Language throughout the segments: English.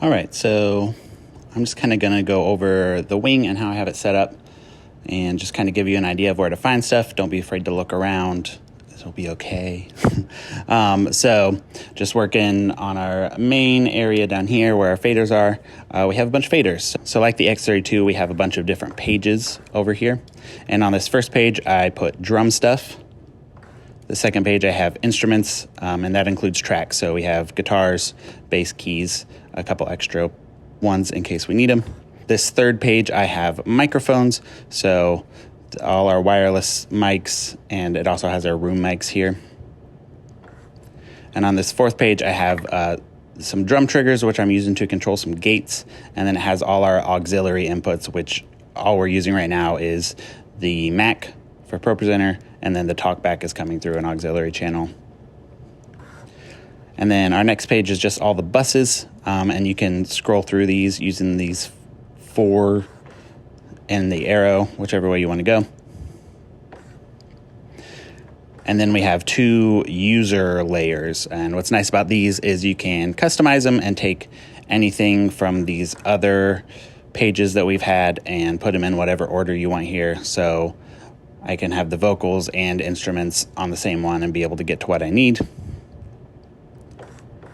All right, so I'm just kind of going to go over the wing and how I have it set up and just kind of give you an idea of where to find stuff. Don't be afraid to look around. This will be okay. So just working on our main area down here where our faders are, we have a bunch of faders. So like the X32, we have a bunch of different pages over here. And on this first page, I put drum stuff. The second page, I have instruments, and that includes tracks. So we have guitars, bass, keys, a couple extra ones in case we need them. This third page, I have microphones. So all our wireless mics, and it also has our room mics here. And on this fourth page, I have some drum triggers, which I'm using to control some gates. And then it has all our auxiliary inputs, which all we're using right now is the Mac for ProPresenter, and then the Talkback is coming through an auxiliary channel. And then our next page is just all the buses, and you can scroll through these using these 4 and the arrow, whichever way you want to go. And then we have 2 user layers, and what's nice about these is you can customize them and take anything from these other pages that we've had and put them in whatever order you want here. So I can have the vocals and instruments on the same one and be able to get to what I need.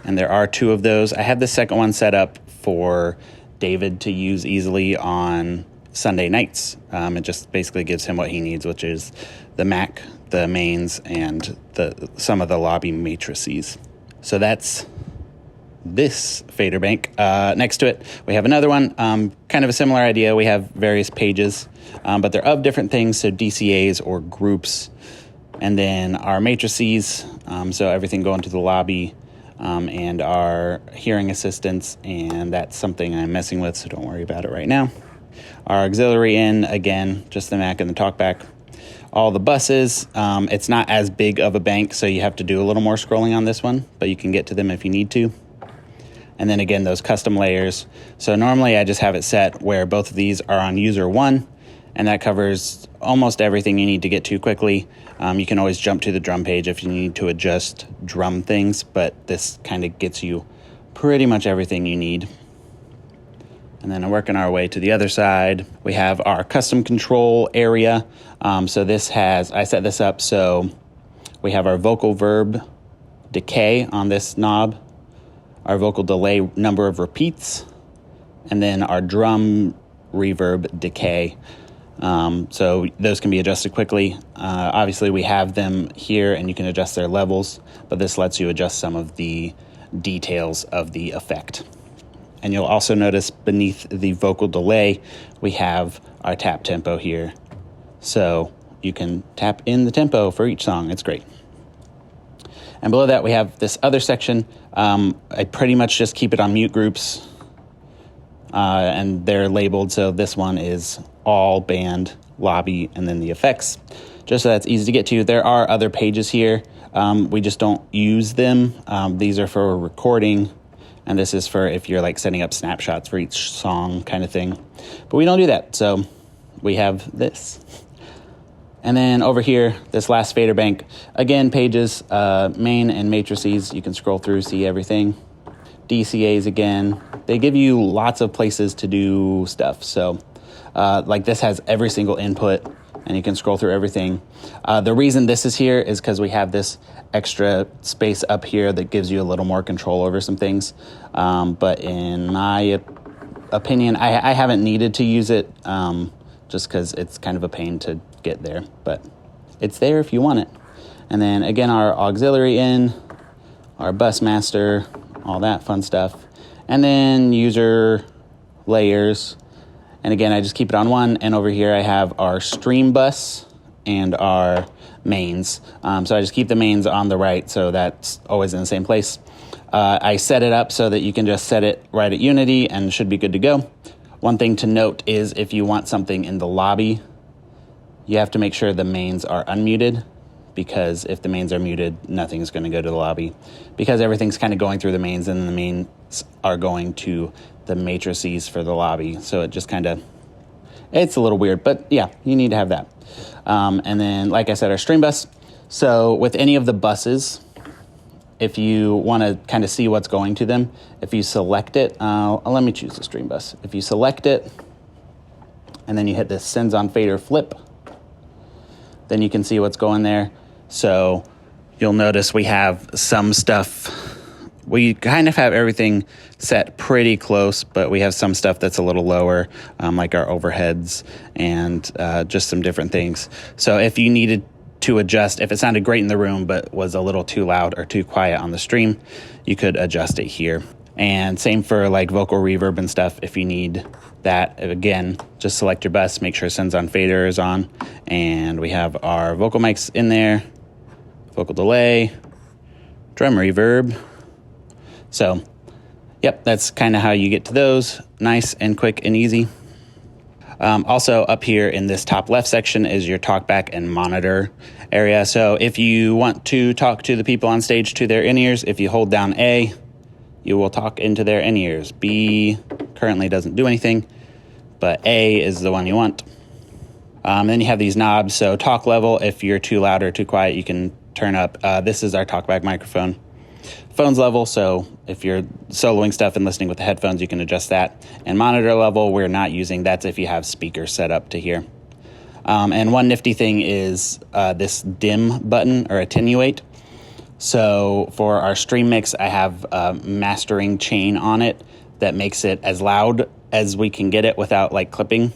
And there are 2 of those. I have the second one set up for David to use easily on Sunday nights. It just basically gives him what he needs, which is the Mac, the mains, and some of the lobby matrices. So that's this fader bank. Next to it, we have another one, kind of a similar idea. We have various pages, but they're of different things, so DCAs or groups, and then our matrices, so everything going to the lobby, and our hearing assistants, and that's something I'm messing with, so don't worry about it right now. Our auxiliary in, again, just the Mac and the Talkback. All the buses, it's not as big of a bank, so you have to do a little more scrolling on this one, but you can get to them if you need to. And then again, those custom layers. So normally I just have it set where both of these are on user 1, and that covers almost everything you need to get to quickly. You can always jump to the drum page if you need to adjust drum things, but this kind of gets you pretty much everything you need. And then working our way to the other side, we have our custom control area. So this has, I set this up so we have our vocal verb decay on this knob, our vocal delay number of repeats, and then our drum reverb decay. So those can be adjusted quickly. Obviously we have them here and you can adjust their levels, but this lets you adjust some of the details of the effect. And you'll also notice beneath the vocal delay, we have our tap tempo here. So you can tap in the tempo for each song. It's great. And below that, we have this other section. I pretty much just keep it on mute groups, and they're labeled. So this one is all, band, lobby, and then the effects, just so that's easy to get to. There are other pages here. We just don't use them. These are for recording, and this is for if you're like setting up snapshots for each song kind of thing. But we don't do that, so we have this. And then over here, this last fader bank, again, pages, main and matrices, you can scroll through, see everything. DCAs again, they give you lots of places to do stuff. So like this has every single input, and you can scroll through everything. The reason this is here is because we have this extra space up here that gives you a little more control over some things. But in my opinion, I haven't needed to use it just because it's kind of a pain to get there, but it's there if you want it. And then again, our auxiliary in, our bus master, all that fun stuff. And then user layers. And again, I just keep it on one. And over here I have our stream bus and our mains. So I just keep the mains on the right, so that's always in the same place. I set it up so that you can just set it right at Unity and it should be good to go. One thing to note is if you want something in the lobby, you have to make sure the mains are unmuted, because if the mains are muted, nothing's going to go to the lobby, because everything's kind of going through the mains, and the mains are going to the matrices for the lobby. So it just kind of, it's a little weird, but yeah, you need to have that. And then, like I said, our stream bus. So with any of the buses, if you want to kind of see what's going to them, if you select it, let me choose the stream bus. If you select it and then you hit this sends on fader flip, then you can see what's going there. So you'll notice we have some stuff. We kind of have everything set pretty close, but we have some stuff that's a little lower, like our overheads and just some different things. So if you needed to adjust, if it sounded great in the room but was a little too loud or too quiet on the stream, you could adjust it here. And same for like vocal reverb and stuff. If you need that, again, just select your bus, make sure sends on fader is on, and we have our vocal mics in there, vocal delay, drum reverb. So, yep, that's kind of how you get to those. Nice and quick and easy. Also up here in this top left section is your talkback and monitor area. So if you want to talk to the people on stage to their in-ears, if you hold down A, you will talk into their in-ears. B currently doesn't do anything, but A is the one you want. Then you have these knobs. So talk level, if you're too loud or too quiet, you can turn up. This is our talkback microphone. Phones level, so if you're soloing stuff and listening with the headphones, you can adjust that. And monitor level, we're not using. That's if you have speakers set up to hear. And one nifty thing is this dim button or attenuate. So for our stream mix, I have a mastering chain on it that makes it as loud as we can get it without like clipping.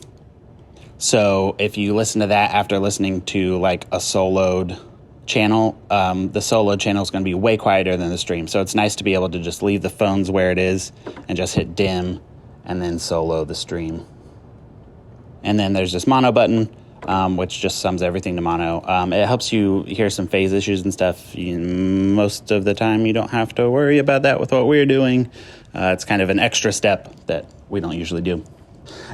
So if you listen to that after listening to like a soloed channel, the solo channel is going to be way quieter than the stream. So it's nice to be able to just leave the phones where it is and just hit dim and then solo the stream. And then there's this mono button, which just sums everything to mono. It helps you hear some phase issues and stuff. Most of the time you don't have to worry about that with what we're doing. It's kind of an extra step that we don't usually do.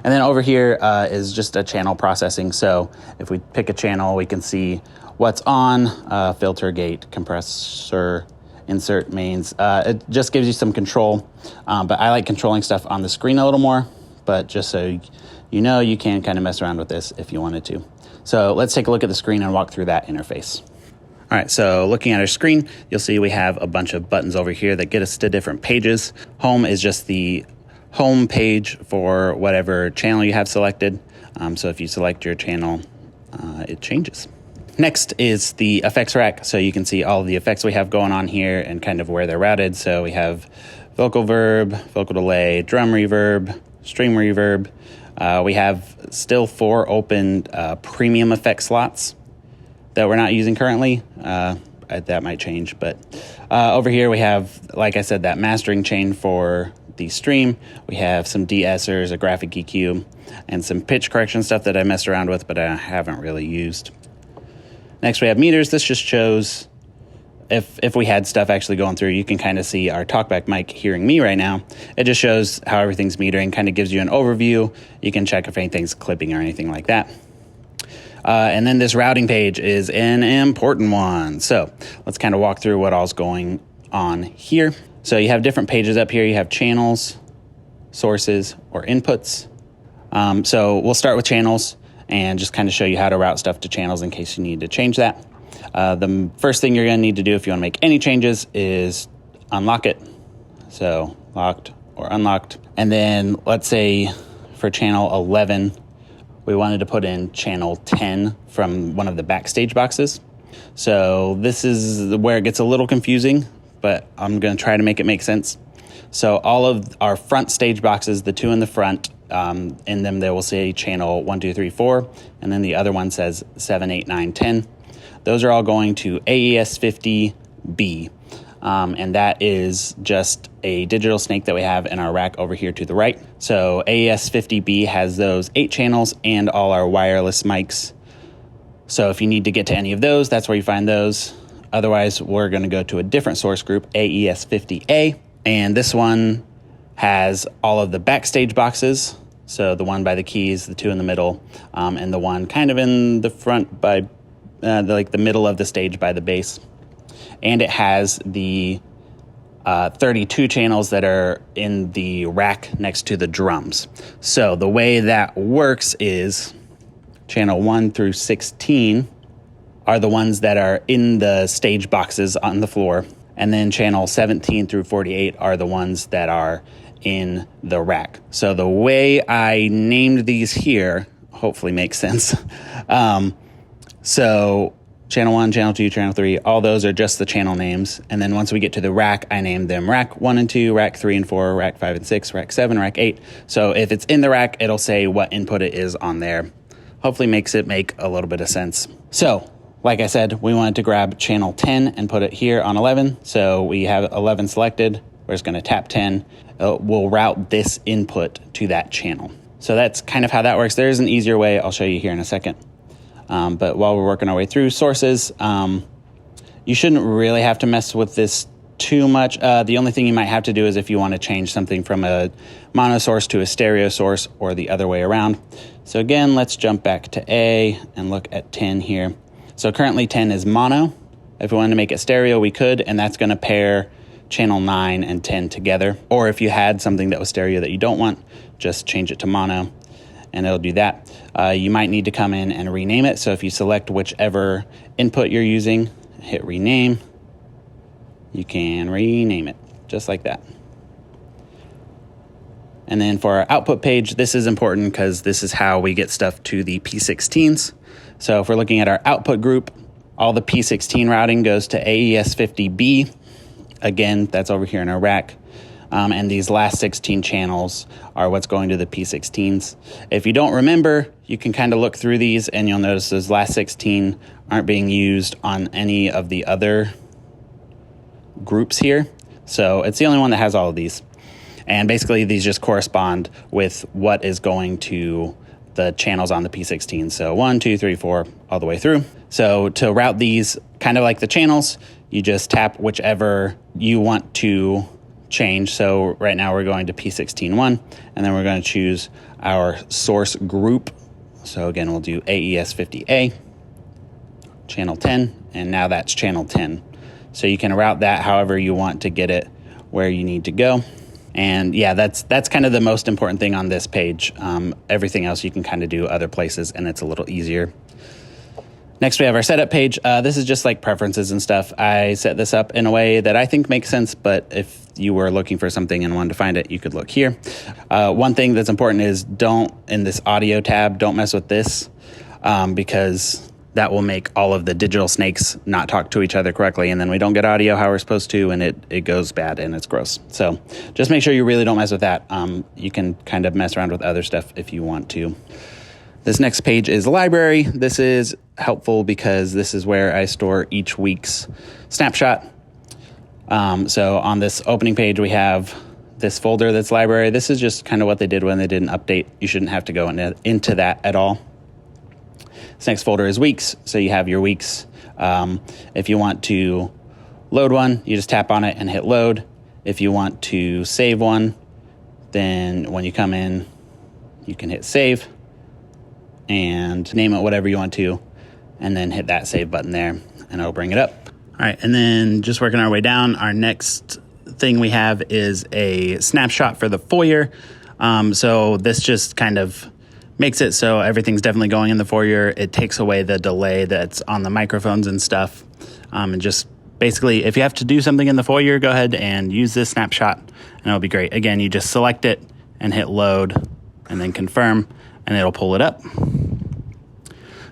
And then over here is just a channel processing. So if we pick a channel, we can see what's on, filter, gate, compressor, insert, mains. It just gives you some control, but I like controlling stuff on the screen a little more, but just so you know, you can kind of mess around with this if you wanted to. So let's take a look at the screen and walk through that interface. All right, so looking at our screen, you'll see we have a bunch of buttons over here that get us to different pages. Home is just the home page for whatever channel you have selected. So if you select your channel, it changes. Next is the effects rack. So you can see all of the effects we have going on here and kind of where they're routed. So we have vocal verb, vocal delay, drum reverb, stream reverb. We have still 4 open premium effect slots that we're not using currently. That might change, but over here we have, like I said, that mastering chain for the stream. We have some de-essers, a graphic EQ, and some pitch correction stuff that I messed around with, but I haven't really used. Next, we have meters. This just shows if we had stuff actually going through. You can kind of see our talkback mic hearing me right now. It just shows how everything's metering, kind of gives you an overview. You can check if anything's clipping or anything like that. And then this routing page is an important one. So let's kind of walk through what all's going on here. So you have different pages up here. You have channels, sources, or inputs. So we'll start with channels and just kind of show you how to route stuff to channels in case you need to change that. The first thing you're going to need to do if you want to make any changes is unlock it. So locked or unlocked. And then let's say for channel 11, we wanted to put in channel 10 from one of the backstage boxes. So this is where it gets a little confusing, but I'm going to try to make it make sense. So all of our front stage boxes, the 2 in the front, in them they will say channel 1, 2, 3, 4, and then the other one says 7, 8, 9, 10. Those are all going to AES50B, and that is just a digital snake that we have in our rack over here to the right. So AES50B has those 8 channels and all our wireless mics. So if you need to get to any of those, that's where you find those. Otherwise, we're going to go to a different source group, AES50A, and this one has all of the backstage boxes. So the one by the keys, the 2 in the middle, and the one kind of in the front by the middle of the stage by the bass. And it has the 32 channels that are in the rack next to the drums. So the way that works is channel 1 through 16 are the ones that are in the stage boxes on the floor. And then channel 17 through 48 are the ones that are in the rack. So the way I named these here hopefully makes sense. So channel 1, channel 2, channel 3, all those are just the channel names. And then once we get to the rack, I named them rack 1 and 2, rack 3 and 4, rack 5 and 6, rack 7, rack 8. So if it's in the rack, it'll say what input it is on there. Hopefully makes it make a little bit of sense. So like I said, we wanted to grab channel 10 and put it here on 11. So we have 11 selected. We're just going to tap 10. We'll route this input to that channel. So that's kind of how that works. There is an easier way. I'll show you here in a second. But while we're working our way through sources, you shouldn't really have to mess with this too much. The only thing you might have to do is if you want to change something from a mono source to a stereo source or the other way around. So again, let's jump back to A and look at 10 here. So currently 10 is mono. If we wanted to make it stereo, we could, and that's going to pair channel 9 and 10 together. Or if you had something that was stereo that you don't want, just change it to mono, and it'll do that. You might need to come in and rename it. So if you select whichever input you're using, hit rename, you can rename it just like that. And then for our output page, this is important because this is how we get stuff to the P16s. So if we're looking at our output group, all the P16 routing goes to AES50B. Again, that's over here in our rack. And these last 16 channels are what's going to the P16s. If you don't remember, you can kind of look through these and you'll notice those last 16 aren't being used on any of the other groups here. So it's the only one that has all of these. And basically these just correspond with what is going to the channels on the P16. So 1, 2, 3, 4, all the way through. So to route these, kind of like the channels, you just tap whichever you want to change. So right now we're going to P16.1, and then we're going to choose our source group. So again, we'll do AES50A, channel 10, and now that's channel 10. So you can route that however you want to get it where you need to go. And yeah, that's kind of the most important thing on this page. Everything else you can kind of do other places, and it's a little easier. Next, we have our setup page. This is just like preferences and stuff. I set this up in a way that I think makes sense, but if you were looking for something and wanted to find it, you could look here. One thing that's important is in this audio tab, don't mess with this because that will make all of the digital snakes not talk to each other correctly, and then we don't get audio how we're supposed to, and it goes bad and it's gross. So just make sure you really don't mess with that. You can kind of mess around with other stuff if you want to. This next page is library. This is helpful because this is where I store each week's snapshot. So on this opening page, we have this folder that's library. This is just kind of what they did when they did an update. You shouldn't have to go into that at all. This next folder is weeks. So you have your weeks. If you want to load one, you just tap on it and hit load. If you want to save one, then when you come in, you can hit save and name it whatever you want to, and then hit that save button there, and it'll bring it up. All right, and then just working our way down, our next thing we have is a snapshot for the foyer. So this just kind of makes it so everything's definitely going in the foyer. It takes away the delay that's on the microphones and stuff. And just basically, if you have to do something in the foyer, go ahead and use this snapshot, and it'll be great. Again, you just select it and hit load, and then confirm, and it'll pull it up.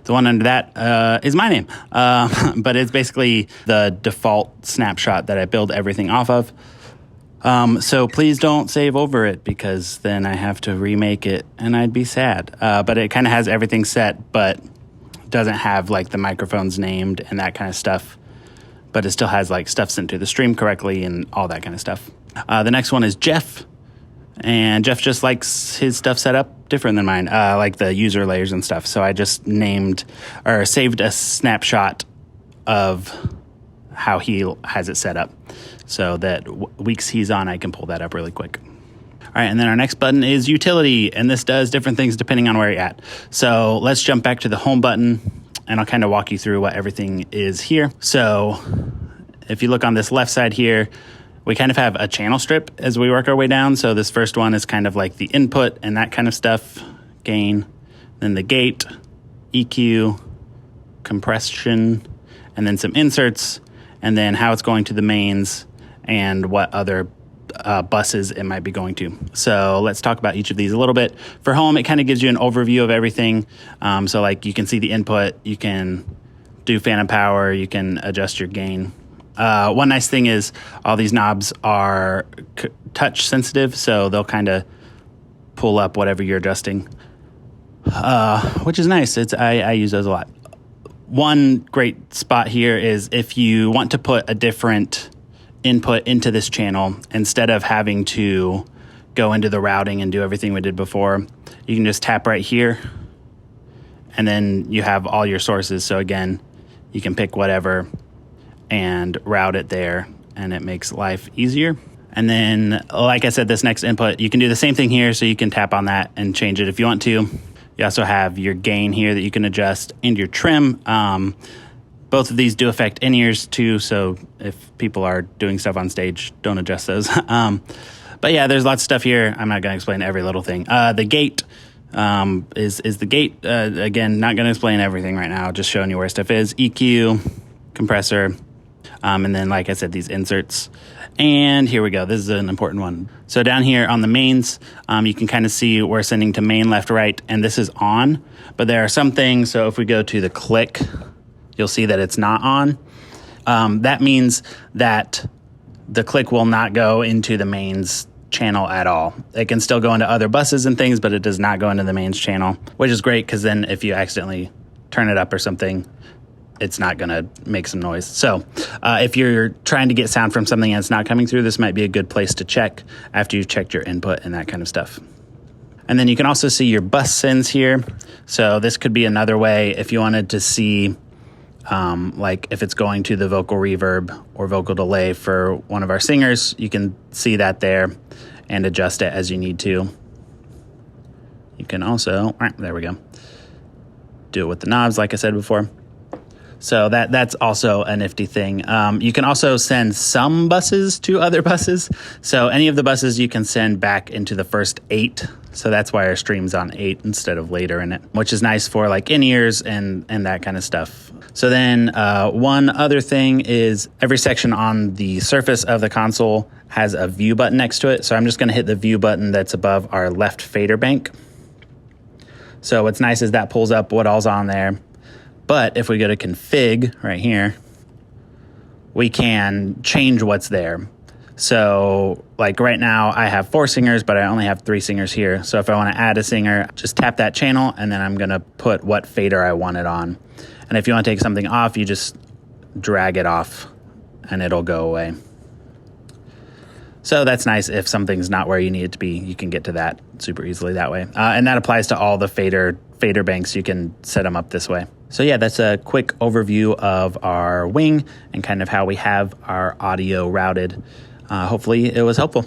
The one under that is my name, but it's basically the default snapshot that I build everything off of. So please don't save over it because then I have to remake it and I'd be sad. But it kind of has everything set, but doesn't have like the microphones named and that kind of stuff. But it still has like stuff sent to the stream correctly and all that kind of stuff. The next one is Jeff. And Jeff just likes his stuff set up different than mine, like the user layers and stuff. So I just saved a snapshot of how he has it set up so that weeks he's on, I can pull that up really quick. All right, and then our next button is utility, and this does different things depending on where you're at. So let's jump back to the home button, and I'll kind of walk you through what everything is here. So if you look on this left side here, we kind of have a channel strip as we work our way down. So this first one is kind of like the input and that kind of stuff, gain, then the gate, EQ, compression, and then some inserts, and then how it's going to the mains and what other buses it might be going to. So let's talk about each of these a little bit. For home, it kind of gives you an overview of everything. So like you can see the input, you can do phantom power, you can adjust your gain. One nice thing is all these knobs are touch sensitive, so they'll kind of pull up whatever you're adjusting, which is nice. I use those a lot. One great spot here is if you want to put a different input into this channel, instead of having to go into the routing and do everything we did before, you can just tap right here, and then you have all your sources. So again, you can pick whatever and route it there, and it makes life easier. And then, like I said, this next input, you can do the same thing here, so you can tap on that and change it if you want to. You also have your gain here that you can adjust, and your trim. Both of these do affect in-ears too, so if people are doing stuff on stage, don't adjust those. But yeah, there's lots of stuff here. I'm not going to explain every little thing. The gate is the gate. Again, not going to explain everything right now, just showing you where stuff is. EQ, compressor, and then, like I said, these inserts. And here we go. This is an important one. So down here on the mains, you can kind of see we're sending to main, left, right, and this is on. But there are some things, so if we go to the click, you'll see that it's not on. That means that the click will not go into the mains channel at all. It can still go into other buses and things, but it does not go into the mains channel, which is great because then if you accidentally turn it up or something, it's not going to make some noise. So if you're trying to get sound from something and it's not coming through, this might be a good place to check after you've checked your input and that kind of stuff. And then you can also see your bus sends here. So this could be another way if you wanted to see like if it's going to the vocal reverb or vocal delay for one of our singers, you can see that there and adjust it as you need to. You can also, there we go, do it with the knobs like I said before. So that's also a nifty thing. You can also send some buses to other buses. So any of the buses you can send back into the first 8. So that's why our stream's on 8 instead of later in it, which is nice for like in-ears and that kind of stuff. So then one other thing is every section on the surface of the console has a view button next to it. So I'm just going to hit the view button that's above our left fader bank. So what's nice is that pulls up what all's on there. But if we go to config right here, we can change what's there. So like right now I have 4 singers, but I only have 3 singers here. So if I want to add a singer, just tap that channel and then I'm going to put what fader I want it on. And if you want to take something off, you just drag it off and it'll go away. So that's nice. If something's not where you need it to be, you can get to that super easily that way. And that applies to all the fader banks. You can set them up this way. So yeah, that's a quick overview of our wing and kind of how we have our audio routed. Hopefully it was helpful.